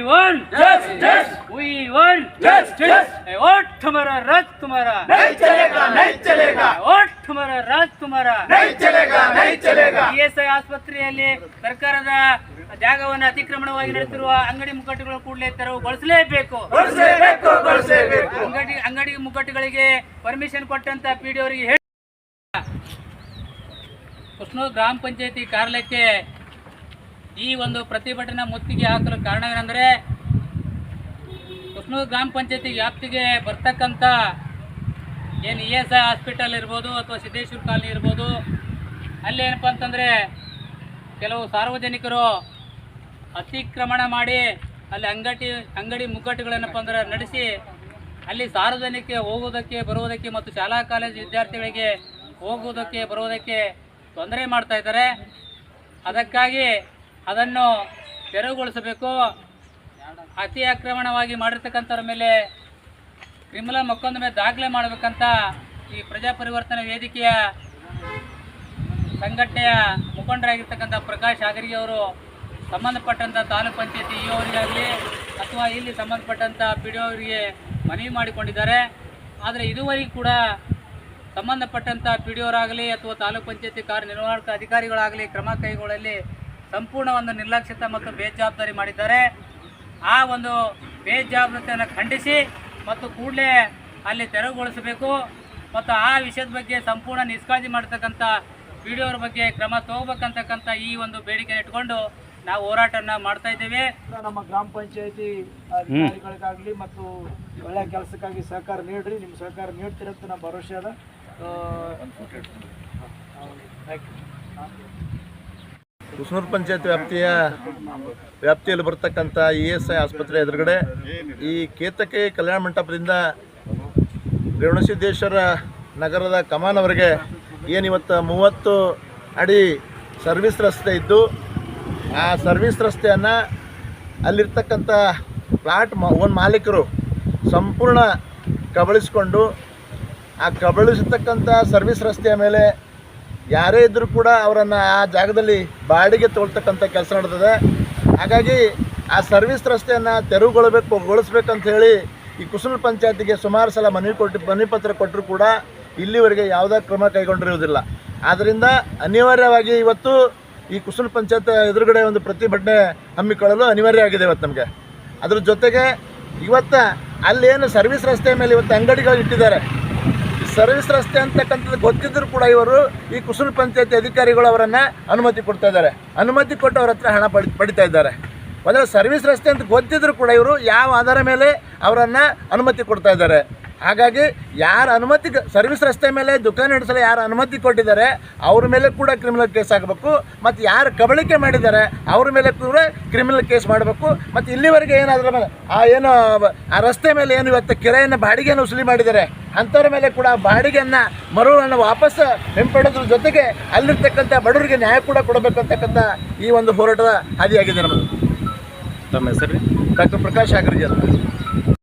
want justice. We want justice. Vote हमारा राज तुम्हारा नहीं चलेगा, नहीं चलेगा. वोट हमारा राज तुम्हारा नहीं चलेगा, नहीं चलेगा. ESI ಆಸ್ಪತ್ರೆಯಲ್ಲಿ ಸರ್ಕಾರದ ಜಾಗವನ್ನು ಅತಿಕ್ರಮಣವಾಗಿ ನಡೆಸಿರುವ ಅಂಗಡಿ ಮುಗ್ಗಟ್ಟುಗಳು ಕೂಡಲೇ ತೆರವುಗೊಳಿಸಲೇಬೇಕು. ಅಂಗಡಿ ಮುಗ್ಗಟ್ಟುಗಳಿಗೆ ಪರ್ಮಿಷನ್ ಕೊಟ್ಟಂತ ಪಿಡಿ ಅವರಿಗೆ ಹೇಳಿ ಕುಸ್ನೂರು ಗ್ರಾಮ ಪಂಚಾಯತಿ ಕಾರ್ಯಾಲಯಕ್ಕೆ ಈ ಒಂದು ಪ್ರತಿಭಟನಾ ಮುತ್ತಿಗೆ ಹಾಕಲು ಕಾರಣವೇನೆಂದರೆ ಕುಸ್ನೂರು ಗ್ರಾಮ ಪಂಚಾಯತಿ ವ್ಯಾಪ್ತಿಗೆ ಬರ್ತಕ್ಕಂಥ ಏನು ESI ಹಾಸ್ಪಿಟಲ್ ಇರ್ಬೋದು ಅಥವಾ ಸಿದ್ದೇಶ್ವರ ಕಾಲನಿ ಇರ್ಬೋದು, ಅಲ್ಲಿ ಏನಪ್ಪ ಅಂತಂದರೆ ಕೆಲವು ಸಾರ್ವಜನಿಕರು ಅತಿಕ್ರಮಣ ಮಾಡಿ ಅಲ್ಲಿ ಅಂಗಡಿ ಮುಗ್ಗಟ್ಟುಗಳೇನಪ್ಪ ಅಂದ್ರೆ ನಡೆಸಿ ಅಲ್ಲಿ ಸಾರ್ವಜನಿಕ ಹೋಗೋದಕ್ಕೆ ಬರುವುದಕ್ಕೆ ಮತ್ತು ಶಾಲಾ ಕಾಲೇಜು ವಿದ್ಯಾರ್ಥಿಗಳಿಗೆ ಹೋಗುವುದಕ್ಕೆ ಬರುವುದಕ್ಕೆ ತೊಂದರೆ ಮಾಡ್ತಾ ಇದ್ದಾರೆ. ಅದಕ್ಕಾಗಿ ಅದನ್ನು ತೆರವುಗೊಳಿಸಬೇಕು. ಅತಿ ಆಕ್ರಮಣವಾಗಿ ಮಾಡಿರ್ತಕ್ಕಂಥವ್ರ ಮೇಲೆ ಕ್ರಿಮಿನಲ್ ಮೊಕದ್ದಮೆ ದಾಖಲೆ ಮಾಡಬೇಕಂತ ಈ ಪ್ರಜಾಪರಿವರ್ತನೆ ವೇದಿಕೆಯ ಸಂಘಟನೆಯ ಮುಖಂಡರಾಗಿರ್ತಕ್ಕಂಥ ಪ್ರಕಾಶ್ ಆಗರಿಗೆ ಅವರು ಸಂಬಂಧಪಟ್ಟಂಥ ತಾಲೂಕು ಪಂಚಾಯತಿ ಇ ಅವರಿಗಾಗಲಿ ಅಥವಾ ಇಲ್ಲಿ ಸಂಬಂಧಪಟ್ಟಂಥ ಪಿ ಡಿ ಅವರಿಗೆ ಮನವಿ ಮಾಡಿಕೊಂಡಿದ್ದಾರೆ. ಆದರೆ ಇದುವರೆಗೂ ಕೂಡ ಸಂಬಂಧಪಟ್ಟಂಥ ಪಿ ಡಿ ಅವರಾಗಲಿ ಅಥವಾ ತಾಲೂಕು ಪಂಚಾಯತಿ ಕಾರ್ಯನಿರ್ವಾಹಕ ಅಧಿಕಾರಿಗಳಾಗಲಿ ಕ್ರಮ ಕೈಗೊಳ್ಳಲಿ ಸಂಪೂರ್ಣ ಒಂದು ನಿರ್ಲಕ್ಷ್ಯತೆ ಮತ್ತು ಬೇಜವಾಬ್ದಾರಿ ಮಾಡಿದ್ದಾರೆ. ಆ ಒಂದು ಬೇಜವಾಬ್ದಾರಿಯನ್ನು ಖಂಡಿಸಿ ಮತ್ತು ಕೂಡಲೇ ಅಲ್ಲಿ ತೆರವುಗೊಳಿಸಬೇಕು ಮತ್ತು ಆ ವಿಷಯದ ಬಗ್ಗೆ ಸಂಪೂರ್ಣ ನಿಷ್ಕಾಳಜಿ ಮಾಡತಕ್ಕಂಥ ಪಿ ಡಿ ಅವರ ಬಗ್ಗೆ ಕ್ರಮ ತಗೋಬೇಕಂತಕ್ಕಂಥ ಈ ಒಂದು ಬೇಡಿಕೆ ಇಟ್ಕೊಂಡು ನಾವು ಹೋರಾಟನ ಮಾಡ್ತಾ ಇದ್ದೇವೆ. ನಮ್ಮ ಗ್ರಾಮ ಪಂಚಾಯತಿ ಅಧಿಕಾರಿಗಳಿಗಾಗಲಿ ಮತ್ತು ಒಳ್ಳೆಯ ಕೆಲಸಕ್ಕಾಗಿ ಸಹಕಾರ ನೀಡ್ರಿ, ನಿಮ್ಮ ಸಹಕಾರ ನೀಡ್ತಿರಂತ ನಮ್ಮ ಭರವಸೆ ಅದ. ಕುಸ್ನೂರು ಪಂಚಾಯತ್ ವ್ಯಾಪ್ತಿಯಲ್ಲಿ ಬರ್ತಕ್ಕಂಥ ESI ಆಸ್ಪತ್ರೆ ಎದುರುಗಡೆ ಈ ಕೇತಕಿ ಕಲ್ಯಾಣ ಮಂಟಪದಿಂದ ರೇವಣಸಿದ್ದೇಶ್ವರ ನಗರದ ಕಮಾನವರೆಗೆ ಏನಿವತ್ತು 30 ಅಡಿ ಸರ್ವಿಸ್ ರಸ್ತೆ ಇದ್ದು, ಆ ಸರ್ವಿಸ್ ರಸ್ತೆಯನ್ನು ಅಲ್ಲಿರ್ತಕ್ಕಂಥ ಫ್ಲಾಟ್ ಮಾಲೀಕರು ಸಂಪೂರ್ಣ ಕಬಳಿಸಿಕೊಂಡು ಆ ಕಬಳಿಸತಕ್ಕಂಥ ಸರ್ವಿಸ್ ರಸ್ತೆಯ ಮೇಲೆ ಯಾರೇ ಇದ್ದರೂ ಕೂಡ ಅವರನ್ನು ಆ ಜಾಗದಲ್ಲಿ ಬಾಡಿಗೆ ತೊಗೊಳ್ತಕ್ಕಂಥ ಕೆಲಸ ನಡೆದಿದೆ. ಹಾಗಾಗಿ ಆ ಸರ್ವಿಸ್ ರಸ್ತೆಯನ್ನು ತೆರವುಗೊಳಿಸ್ಬೇಕಂತ ಹೇಳಿ ಈ ಕುಸ್ನೂರು ಪಂಚಾಯತಿಗೆ ಸುಮಾರು ಸಲ ಮನವಿ ಪತ್ರ ಕೊಟ್ಟರೂ ಕೂಡ ಇಲ್ಲಿವರೆಗೆ ಯಾವುದೇ ಕ್ರಮ ಕೈಗೊಂಡಿರುವುದಿಲ್ಲ. ಆದ್ದರಿಂದ ಅನಿವಾರ್ಯವಾಗಿ ಇವತ್ತು ಈ ಕುಸ್ನೂರು ಪಂಚಾಯತ್ ಎದುರುಗಡೆ ಒಂದು ಪ್ರತಿಭಟನೆ ಹಮ್ಮಿಕೊಳ್ಳಲು ಅನಿವಾರ್ಯ ಆಗಿದೆ ಇವತ್ತು ನಮಗೆ. ಅದ್ರ ಜೊತೆಗೆ ಇವತ್ತು ಅಲ್ಲೇನು ಸರ್ವಿಸ್ ರಸ್ತೆ ಮೇಲೆ ಇವತ್ತು ಅಂಗಡಿಗಳು ಇಟ್ಟಿದ್ದಾರೆ, ಸರ್ವಿಸ್ ರಸ್ತೆ ಅಂತಕ್ಕಂಥದ್ದು ಗೊತ್ತಿದ್ದರೂ ಕೂಡ ಇವರು ಈ ಕುಸ್ನೂರು ಪಂಚಾಯತಿ ಅಧಿಕಾರಿಗಳು ಅವರನ್ನು ಅನುಮತಿ ಕೊಡ್ತಾ ಇದ್ದಾರೆ. ಅನುಮತಿ ಕೊಟ್ಟು ಅವ್ರ ಹತ್ರ ಹಣ ಪಡಿತಾ ಇದ್ದಾರೆ. ಅಂದರೆ ಸರ್ವಿಸ್ ರಸ್ತೆ ಅಂತ ಗೊತ್ತಿದ್ದರೂ ಕೂಡ ಇವರು ಯಾವ ಆಧಾರ ಮೇಲೆ ಅವರನ್ನು ಅನುಮತಿ ಕೊಡ್ತಾ ಇದ್ದಾರೆ. ಹಾಗಾಗಿ ಯಾರು ಅನುಮತಿ ಸರ್ವಿಸ್ ರಸ್ತೆ ಮೇಲೆ ದುಕಾನ್ ನಡೆಸಲು ಯಾರು ಅನುಮತಿ ಕೊಟ್ಟಿದ್ದಾರೆ ಅವ್ರ ಮೇಲೆ ಕೂಡ ಕ್ರಿಮಿನಲ್ ಕೇಸ್ ಆಗಬೇಕು, ಮತ್ತು ಯಾರು ಕಬಳಿಕೆ ಮಾಡಿದ್ದಾರೆ ಅವ್ರ ಮೇಲೆ ಕೂಡ ಕ್ರಿಮಿನಲ್ ಕೇಸ್ ಮಾಡಬೇಕು. ಮತ್ತು ಇಲ್ಲಿವರೆಗೆ ಏನಾದ್ರ ಮೇಲೆ ಆ ರಸ್ತೆ ಮೇಲೆ ಏನು ಇವತ್ತು ಕಿರಾಯಿನ ಬಾಡಿಗೆಯನ್ನು ವಸೂಲಿ ಮಾಡಿದ್ದಾರೆ ಅಂಥವ್ರ ಮೇಲೆ ಕೂಡ ಬಾಡಿಗೆಯನ್ನು ಮರುವನ್ನು ವಾಪಸ್ ಹಿಂಪಡೆದ್ರ ಜೊತೆಗೆ ಅಲ್ಲಿರ್ತಕ್ಕಂಥ ಬಡವರಿಗೆ ನ್ಯಾಯ ಕೂಡ ಕೊಡಬೇಕು ಅಂತಕ್ಕಂಥ ಈ ಒಂದು ಹೋರಾಟದ ಹಾದಿಯಾಗಿದೆ ನಮ್ಮದು. ತಮ್ಮ ಹೆಸರು? ಡಾಕ್ಟರ್ ಪ್ರಕಾಶ್ ಆಗರಿಗೆ ಅಂತ.